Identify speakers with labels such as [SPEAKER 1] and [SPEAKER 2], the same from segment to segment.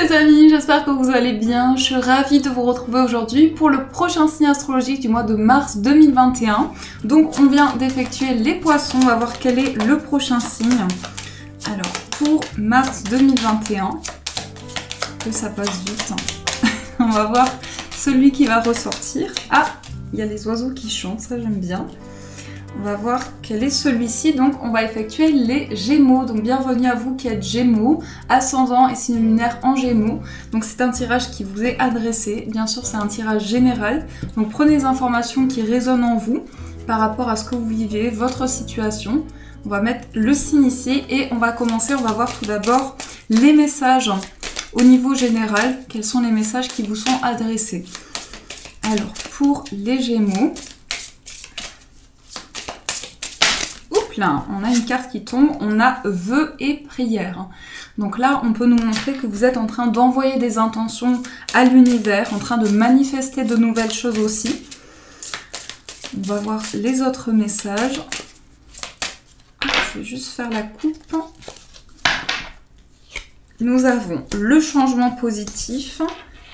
[SPEAKER 1] les amis, j'espère que vous allez bien. Je suis ravie de vous retrouver aujourd'hui pour le prochain signe astrologique du mois de mars 2021. Donc on vient d'effectuer les poissons, on va voir quel est le prochain signe. Alors pour mars 2021, que ça passe vite, hein. On va voir celui qui va ressortir. Ah, il y a les oiseaux qui chantent, ça j'aime bien. On va voir quel est celui-ci. Donc on va effectuer les Gémeaux. Donc bienvenue à vous qui êtes Gémeaux, ascendant et signe lunaire en Gémeaux. Donc c'est un tirage qui vous est adressé. Bien sûr c'est un tirage général. Donc prenez les informations qui résonnent en vous par rapport à ce que vous vivez, votre situation. On va mettre le signe ici et on va commencer. On va voir tout d'abord les messages au niveau général. Quels sont les messages qui vous sont adressés? Alors pour les Gémeaux, là, on a une carte qui tombe, on a vœux et prières. Donc là, on peut nous montrer que vous êtes en train d'envoyer des intentions à l'univers, en train de manifester de nouvelles choses aussi. On va voir les autres messages. Je vais juste faire la coupe. Nous avons le changement positif,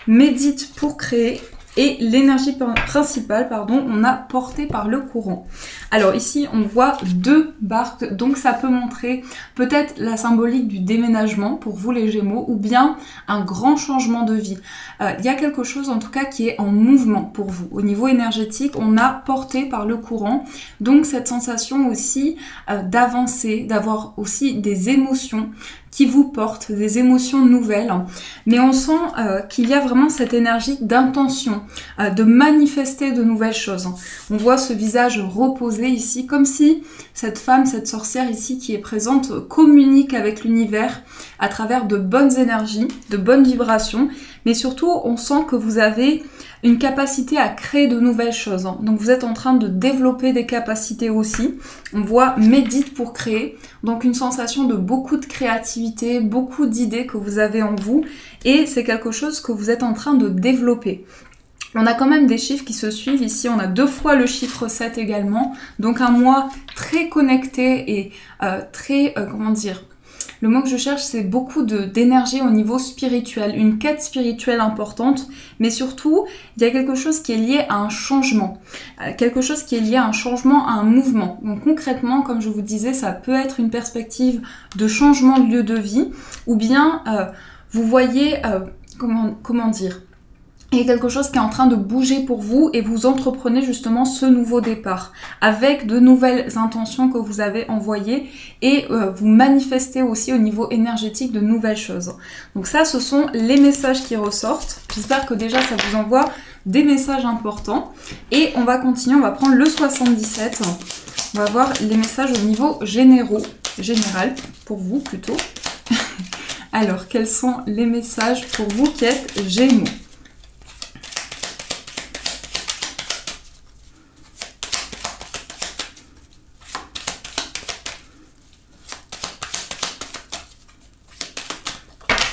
[SPEAKER 1] médite pour créer. Et l'énergie principale, pardon, on a porté par le courant. Alors ici, on voit deux barques, donc ça peut montrer peut-être la symbolique du déménagement pour vous les Gémeaux, ou bien un grand changement de vie. Il y a quelque chose en tout cas qui est en mouvement pour vous. Au niveau énergétique, on a porté par le courant, donc cette sensation aussi d'avancer, d'avoir aussi des émotions qui vous portent, des émotions nouvelles. Mais on sent qu'il y a vraiment cette énergie d'intention, de manifester de nouvelles choses. On voit ce visage reposé ici, comme si cette femme, cette sorcière ici qui est présente, communique avec l'univers à travers de bonnes énergies, de bonnes vibrations. Mais surtout, on sent que vous avez une capacité à créer de nouvelles choses. Donc vous êtes en train de développer des capacités aussi. On voit médite pour créer. Donc une sensation de beaucoup de créativité, beaucoup d'idées que vous avez en vous. Et c'est quelque chose que vous êtes en train de développer. On a quand même des chiffres qui se suivent. Ici, on a 2 fois le chiffre 7 également. Donc un mois très connecté et très, comment dire, le mot que je cherche, c'est beaucoup d'énergie au niveau spirituel, une quête spirituelle importante, mais surtout, il y a quelque chose qui est lié à un changement, quelque chose qui est lié à un changement, à un mouvement. Donc concrètement, comme je vous disais, ça peut être une perspective de changement de lieu de vie, ou bien vous voyez, comment dire, il y a quelque chose qui est en train de bouger pour vous et vous entreprenez justement ce nouveau départ avec de nouvelles intentions que vous avez envoyées et vous manifestez aussi au niveau énergétique de nouvelles choses. Donc ça, ce sont les messages qui ressortent. J'espère que déjà ça vous envoie des messages importants. Et on va continuer, on va prendre le 77. On va voir les messages au niveau général, pour vous plutôt. Alors, quels sont les messages pour vous qui êtes Gémeaux ?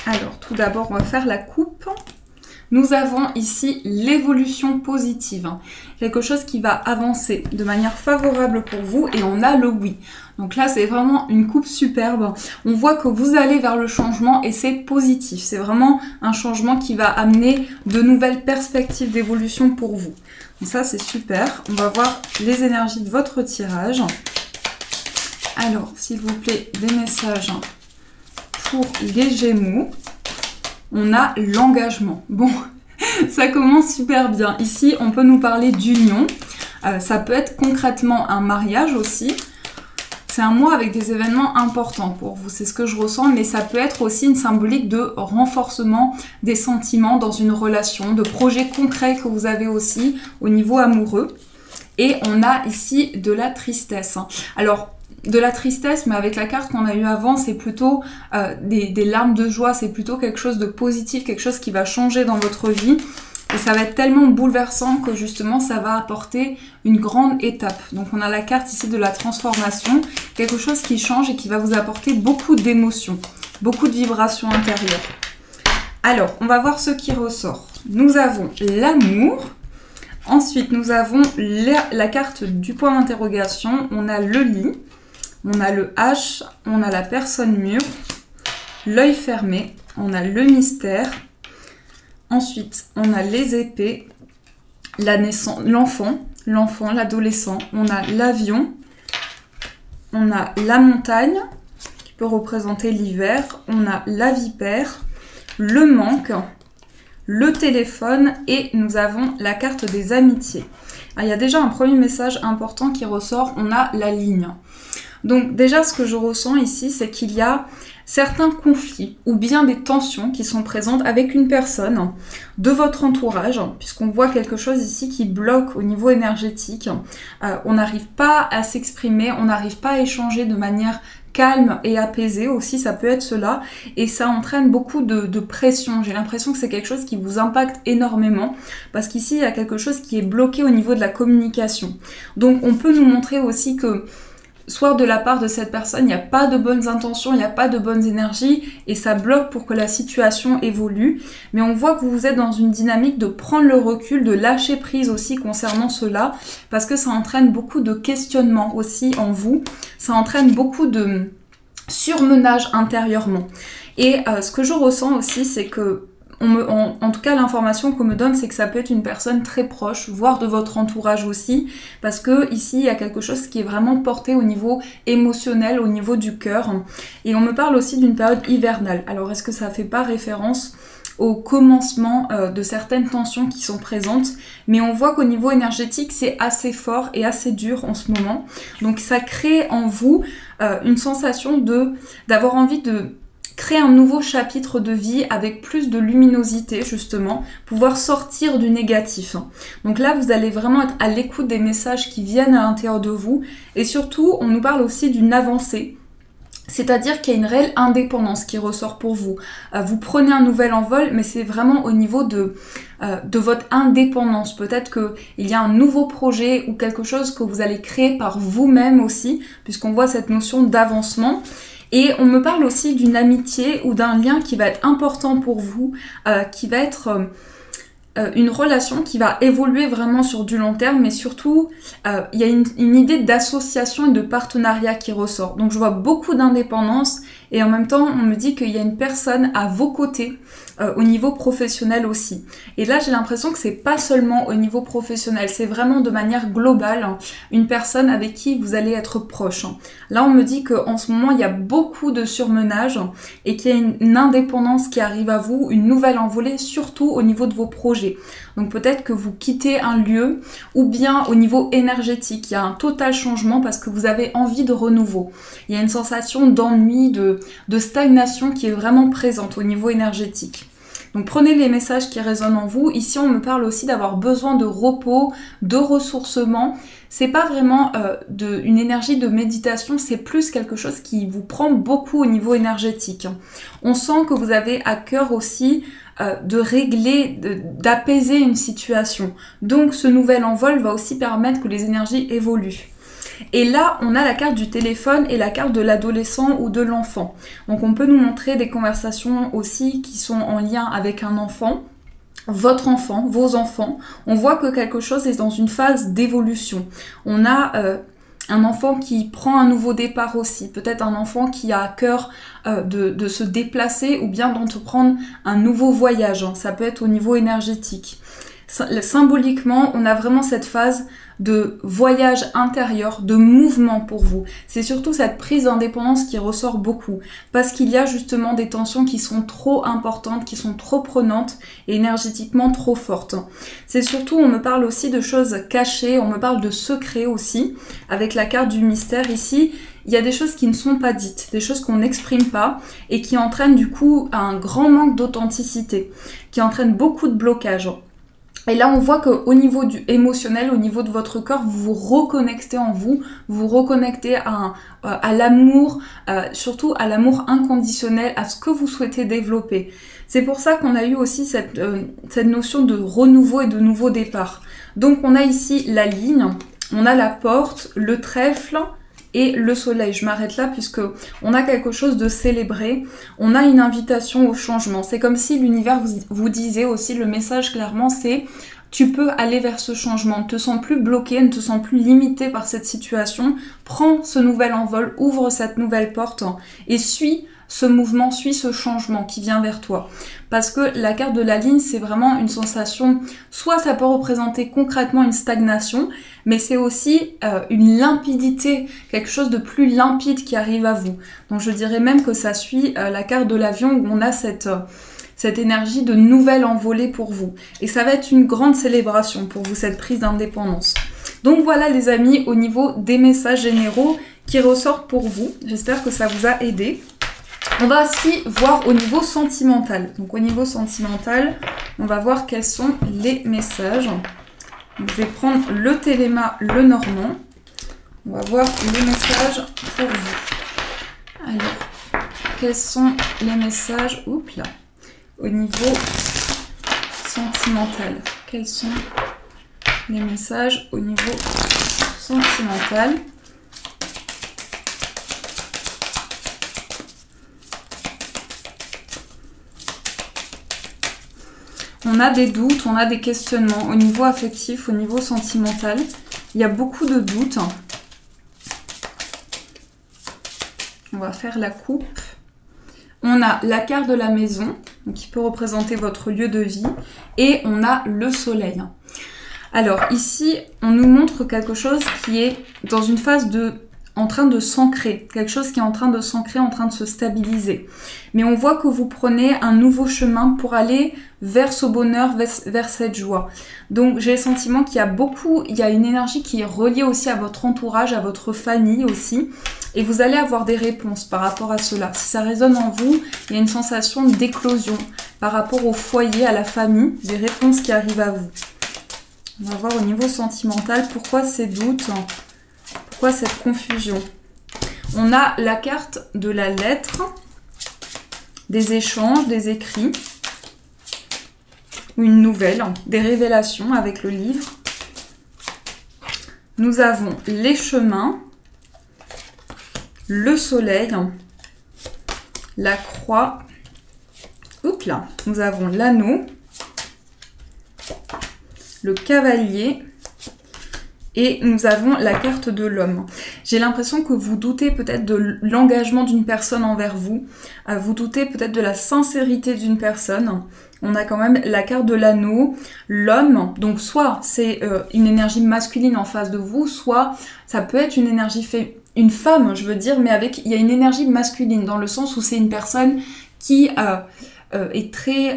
[SPEAKER 1] Alors, tout d'abord, on va faire la coupe. Nous avons ici l'évolution positive. Quelque chose qui va avancer de manière favorable pour vous et on a le oui. Donc là, c'est vraiment une coupe superbe. On voit que vous allez vers le changement et c'est positif. C'est vraiment un changement qui va amener de nouvelles perspectives d'évolution pour vous. Donc ça, c'est super. On va voir les énergies de votre tirage. Alors, s'il vous plaît, des messages pour les Gémeaux. On a l'engagement. Bon, ça commence super bien. Ici, on peut nous parler d'union. Ça peut être concrètement un mariage aussi. C'est un mois avec des événements importants pour vous. C'est ce que je ressens. Mais ça peut être aussi une symbolique de renforcement des sentiments dans une relation, de projets concrets que vous avez aussi au niveau amoureux. Et on a ici de la tristesse. Alors, de la tristesse, mais avec la carte qu'on a eue avant, c'est plutôt des larmes de joie, c'est plutôt quelque chose de positif, quelque chose qui va changer dans votre vie. Et ça va être tellement bouleversant que justement, ça va apporter une grande étape. Donc on a la carte ici de la transformation, quelque chose qui change et qui va vous apporter beaucoup d'émotions, beaucoup de vibrations intérieures. Alors, on va voir ce qui ressort. Nous avons l'amour. Ensuite, nous avons la carte du point d'interrogation. On a le lit. On a le H, on a la personne mûre, l'œil fermé, on a le mystère. Ensuite, on a les épées, la naissance, l'enfant, l'adolescent. On a l'avion, on a la montagne, qui peut représenter l'hiver. On a la vipère, le manque, le téléphone et nous avons la carte des amitiés. Alors, il y a déjà un premier message important qui ressort, on a la ligne. Donc déjà, ce que je ressens ici, c'est qu'il y a certains conflits ou bien des tensions qui sont présentes avec une personne de votre entourage, puisqu'on voit quelque chose ici qui bloque au niveau énergétique. On n'arrive pas à s'exprimer, on n'arrive pas à échanger de manière calme et apaisée aussi, ça peut être cela, et ça entraîne beaucoup de pression. J'ai l'impression que c'est quelque chose qui vous impacte énormément, parce qu'ici, il y a quelque chose qui est bloqué au niveau de la communication. Donc, on peut nous montrer aussi que soit de la part de cette personne, il n'y a pas de bonnes intentions, il n'y a pas de bonnes énergies et ça bloque pour que la situation évolue. Mais on voit que vous êtes dans une dynamique de prendre le recul, de lâcher prise aussi concernant cela parce que ça entraîne beaucoup de questionnements aussi en vous. Ça entraîne beaucoup de surmenage intérieurement. Et ce que je ressens aussi, c'est que en tout cas, l'information qu'on me donne, c'est que ça peut être une personne très proche, voire de votre entourage aussi, parce que ici, il y a quelque chose qui est vraiment porté au niveau émotionnel, au niveau du cœur. Et on me parle aussi d'une période hivernale. Alors, est-ce que ça fait pas référence au commencement de certaines tensions qui sont présentes? Mais on voit qu'au niveau énergétique, c'est assez fort et assez dur en ce moment. Donc, ça crée en vous une sensation d'avoir envie de créer un nouveau chapitre de vie avec plus de luminosité justement, pouvoir sortir du négatif. Donc là, vous allez vraiment être à l'écoute des messages qui viennent à l'intérieur de vous et surtout, on nous parle aussi d'une avancée. C'est-à-dire qu'il y a une réelle indépendance qui ressort pour vous. Vous prenez un nouvel envol, mais c'est vraiment au niveau de votre indépendance. Peut-être qu'il y a un nouveau projet ou quelque chose que vous allez créer par vous-même aussi, puisqu'on voit cette notion d'avancement. Et on me parle aussi d'une amitié ou d'un lien qui va être important pour vous, qui va être une relation qui va évoluer vraiment sur du long terme, mais surtout, il y a une idée d'association et de partenariat qui ressort. Donc je vois beaucoup d'indépendance et en même temps, on me dit qu'il y a une personne à vos côtés au niveau professionnel aussi. Et là, j'ai l'impression que c'est pas seulement au niveau professionnel, c'est vraiment de manière globale une personne avec qui vous allez être proche. Là, on me dit qu'en ce moment, il y a beaucoup de surmenage et qu'il y a une indépendance qui arrive à vous, une nouvelle envolée, surtout au niveau de vos projets. Donc peut-être que vous quittez un lieu ou bien au niveau énergétique, il y a un total changement parce que vous avez envie de renouveau. Il y a une sensation d'ennui, de stagnation qui est vraiment présente au niveau énergétique. Donc prenez les messages qui résonnent en vous. Ici, on me parle aussi d'avoir besoin de repos, de ressourcement. C'est pas vraiment une énergie de méditation, c'est plus quelque chose qui vous prend beaucoup au niveau énergétique. On sent que vous avez à cœur aussi de régler, d'apaiser une situation. Donc ce nouvel envol va aussi permettre que les énergies évoluent. Et là, on a la carte du téléphone et la carte de l'adolescent ou de l'enfant. Donc on peut nous montrer des conversations aussi qui sont en lien avec un enfant, votre enfant, vos enfants. On voit que quelque chose est dans une phase d'évolution. On a un enfant qui prend un nouveau départ aussi, peut-être un enfant qui a à cœur de se déplacer ou bien d'entreprendre un nouveau voyage. Ça peut être au niveau énergétique. Symboliquement, on a vraiment cette phase de voyage intérieur, de mouvement pour vous. C'est surtout cette prise d'indépendance qui ressort beaucoup, parce qu'il y a justement des tensions qui sont trop importantes, qui sont trop prenantes et énergétiquement trop fortes. C'est surtout, on me parle aussi de choses cachées, on me parle de secrets aussi, avec la carte du mystère ici. Il y a des choses qui ne sont pas dites, des choses qu'on n'exprime pas et qui entraînent du coup un grand manque d'authenticité, qui entraînent beaucoup de blocages. Et là, on voit qu'au niveau du émotionnel, au niveau de votre corps, vous vous reconnectez en vous, vous reconnectez à l'amour, surtout à l'amour inconditionnel, à ce que vous souhaitez développer. C'est pour ça qu'on a eu aussi cette notion de renouveau et de nouveau départ. Donc, on a ici la ligne, on a la porte, le trèfle et le soleil. Je m'arrête là puisque on a quelque chose de célébré, on a une invitation au changement. C'est comme si l'univers vous disait aussi, le message clairement c'est tu peux aller vers ce changement, ne te sens plus bloqué, ne te sens plus limité par cette situation, prends ce nouvel envol, ouvre cette nouvelle porte et suis ce mouvement, suis ce changement qui vient vers toi. Parce que la carte de la ligne, c'est vraiment une sensation, soit ça peut représenter concrètement une stagnation, mais c'est aussi une limpidité, quelque chose de plus limpide qui arrive à vous. Donc je dirais même que ça suit la carte de l'avion où on a cette énergie de nouvelle envolée pour vous. Et ça va être une grande célébration pour vous, cette prise d'indépendance. Donc voilà les amis, au niveau des messages généraux qui ressortent pour vous. J'espère que ça vous a aidé. On va aussi voir au niveau sentimental. Donc au niveau sentimental, on va voir quels sont les messages. Donc, je vais prendre le Téléma, le Normand. On va voir les messages pour vous. Alors, quels sont les messages, oups là, au niveau sentimental? Quels sont les messages au niveau sentimental? On a des doutes, on a des questionnements au niveau affectif, au niveau sentimental. Il y a beaucoup de doutes. On va faire la coupe. On a la carte de la maison, qui peut représenter votre lieu de vie. Et on a le soleil. Alors ici, on nous montre quelque chose qui est dans une phase en train de s'ancrer, quelque chose qui est en train de s'ancrer, en train de se stabiliser. Mais on voit que vous prenez un nouveau chemin pour aller vers ce bonheur, vers cette joie. Donc j'ai le sentiment qu'il y a une énergie qui est reliée aussi à votre entourage, à votre famille aussi. Et vous allez avoir des réponses par rapport à cela. Si ça résonne en vous, il y a une sensation d'éclosion par rapport au foyer, à la famille, des réponses qui arrivent à vous. On va voir au niveau sentimental pourquoi ces doutes, pourquoi cette confusion. On a la carte de la lettre, des échanges, des écrits, ou une nouvelle, des révélations avec le livre. Nous avons les chemins, le soleil, la croix, oups là, nous avons l'anneau, le cavalier et nous avons la carte de l'homme. J'ai l'impression que vous doutez peut-être de l'engagement d'une personne envers vous, vous doutez peut-être de la sincérité d'une personne. On a quand même la carte de l'anneau, l'homme, donc soit c'est une énergie masculine en face de vous, soit ça peut être une énergie une femme, je veux dire, mais il y a une énergie masculine dans le sens où c'est une personne qui est très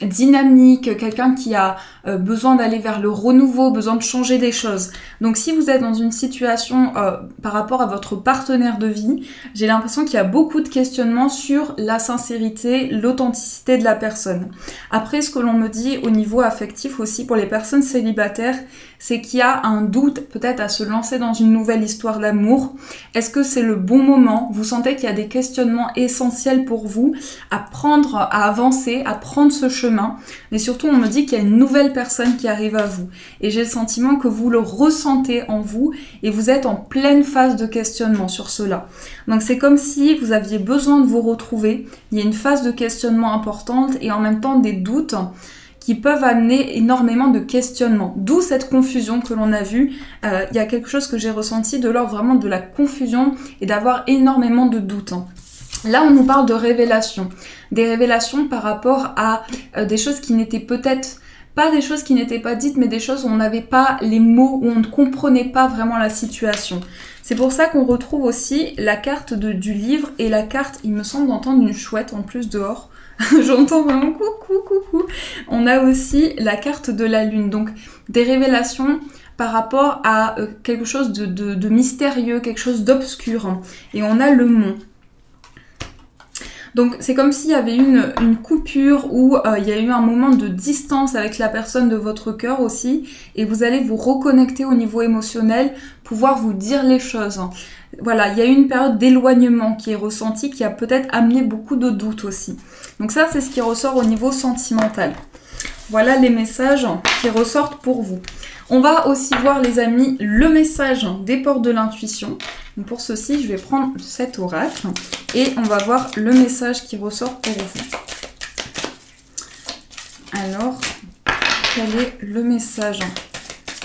[SPEAKER 1] dynamique, quelqu'un qui a besoin d'aller vers le renouveau, besoin de changer des choses. Donc si vous êtes dans une situation par rapport à votre partenaire de vie, j'ai l'impression qu'il y a beaucoup de questionnements sur la sincérité, l'authenticité de la personne. Après, ce que l'on me dit au niveau affectif aussi pour les personnes célibataires, c'est qu'il y a un doute peut-être à se lancer dans une nouvelle histoire d'amour. Est-ce que c'est le bon moment? Vous sentez qu'il y a des questionnements essentiels pour vous à prendre, à avancer, à prendre ce chemin. Mais surtout, on me dit qu'il y a une nouvelle personne qui arrive à vous. Et j'ai le sentiment que vous le ressentez en vous et vous êtes en pleine phase de questionnement sur cela. Donc c'est comme si vous aviez besoin de vous retrouver. Il y a une phase de questionnement importante et en même temps des doutes qui peuvent amener énormément de questionnements. D'où cette confusion que l'on a vue. Il y a quelque chose que j'ai ressenti de l'ordre vraiment de la confusion et d'avoir énormément de doutes. Là, on nous parle de révélations. Des révélations par rapport à des choses qui n'étaient peut-être pas des choses qui n'étaient pas dites, mais des choses où on n'avait pas les mots, où on ne comprenait pas vraiment la situation. C'est pour ça qu'on retrouve aussi la carte du livre et la carte, il me semble d'entendre une chouette en plus dehors. J'entends vraiment coucou, coucou. On a aussi la carte de la lune, donc des révélations par rapport à quelque chose de mystérieux, quelque chose d'obscur. Et on a le mont. Donc c'est comme s'il y avait une coupure où il y a eu un moment de distance avec la personne de votre cœur aussi et vous allez vous reconnecter au niveau émotionnel, pouvoir vous dire les choses. Voilà, il y a eu une période d'éloignement qui est ressentie, qui a peut-être amené beaucoup de doutes aussi. Donc ça, c'est ce qui ressort au niveau sentimental. Voilà les messages qui ressortent pour vous. On va aussi voir, les amis, le message des portes de l'intuition. Donc pour ceci, je vais prendre cet oracle et on va voir le message qui ressort pour vous. Alors, quel est le message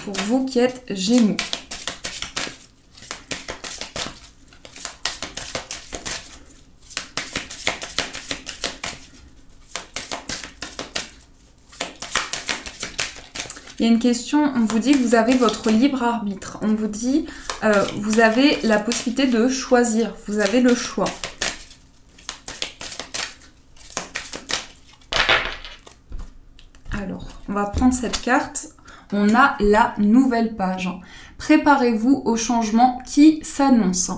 [SPEAKER 1] pour vous qui êtes Gémeaux? il y a une question, on vous dit que vous avez votre libre arbitre. On vous dit, vous avez la possibilité de choisir, vous avez le choix. Alors, on va prendre cette carte. On a la nouvelle page. Préparez-vous au changement qui s'annonce.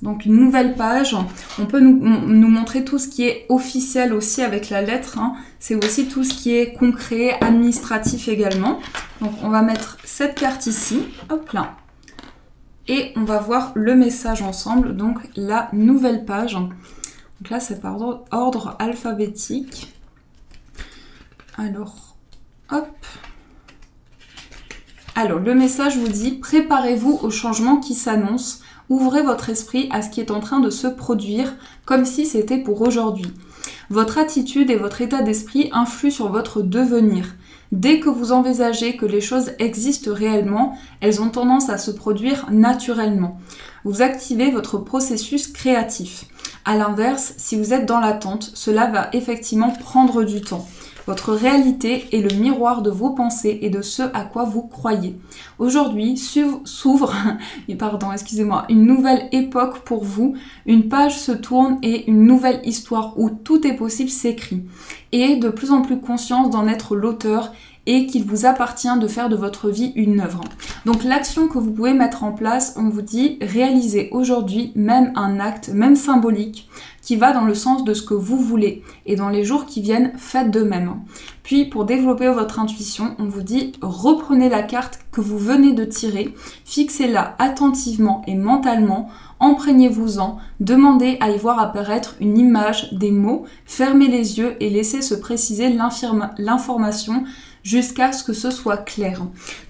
[SPEAKER 1] Donc une nouvelle page, on peut nous montrer tout ce qui est officiel aussi avec la lettre. C'est aussi tout ce qui est concret, administratif également. Donc on va mettre cette carte ici, hop là. Et on va voir le message ensemble, donc la nouvelle page. Donc là c'est par ordre alphabétique. Alors, hop. Alors le message vous dit, préparez-vous au changement qui s'annonce. Ouvrez votre esprit à ce qui est en train de se produire comme si c'était pour aujourd'hui. Votre attitude et votre état d'esprit influent sur votre devenir. Dès que vous envisagez que les choses existent réellement, elles ont tendance à se produire naturellement. Vous activez votre processus créatif. À l'inverse, si vous êtes dans l'attente, cela va effectivement prendre du temps. Votre réalité est le miroir de vos pensées et de ce à quoi vous croyez. Aujourd'hui s'ouvre une nouvelle époque pour vous. Une page se tourne et une nouvelle histoire où tout est possible s'écrit. Ayez de plus en plus conscience d'en être l'auteur et qu'il vous appartient de faire de votre vie une œuvre. Donc l'action que vous pouvez mettre en place, on vous dit réalisez aujourd'hui même un acte, même symbolique, qui va dans le sens de ce que vous voulez. Et dans les jours qui viennent, faites de même. Puis pour développer votre intuition, on vous dit reprenez la carte que vous venez de tirer, fixez-la attentivement et mentalement, imprégnez-vous-en, demandez à y voir apparaître une image, des mots, fermez les yeux et laissez se préciser l'information jusqu'à ce que ce soit clair.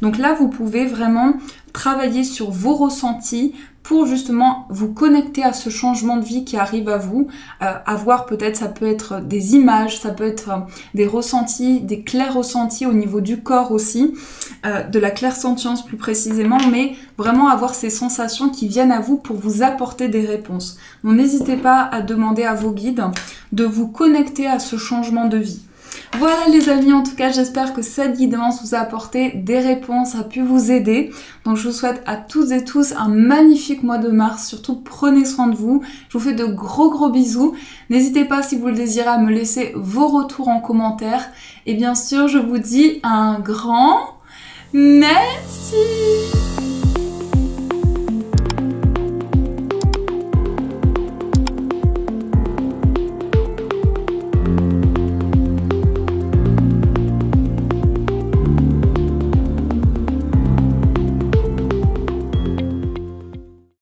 [SPEAKER 1] Donc là, vous pouvez vraiment travailler sur vos ressentis pour justement vous connecter à ce changement de vie qui arrive à vous. Avoir peut-être, ça peut être des images, ça peut être des ressentis, des clairs ressentis au niveau du corps aussi, de la clairsentience plus précisément, mais vraiment avoir ces sensations qui viennent à vous pour vous apporter des réponses. Donc n'hésitez pas à demander à vos guides de vous connecter à ce changement de vie. Voilà les amis, en tout cas j'espère que cette guidance vous a apporté des réponses, a pu vous aider. Donc je vous souhaite à toutes et tous un magnifique mois de mars, surtout prenez soin de vous. Je vous fais de gros bisous. N'hésitez pas si vous le désirez à me laisser vos retours en commentaire. Et bien sûr je vous dis un grand merci.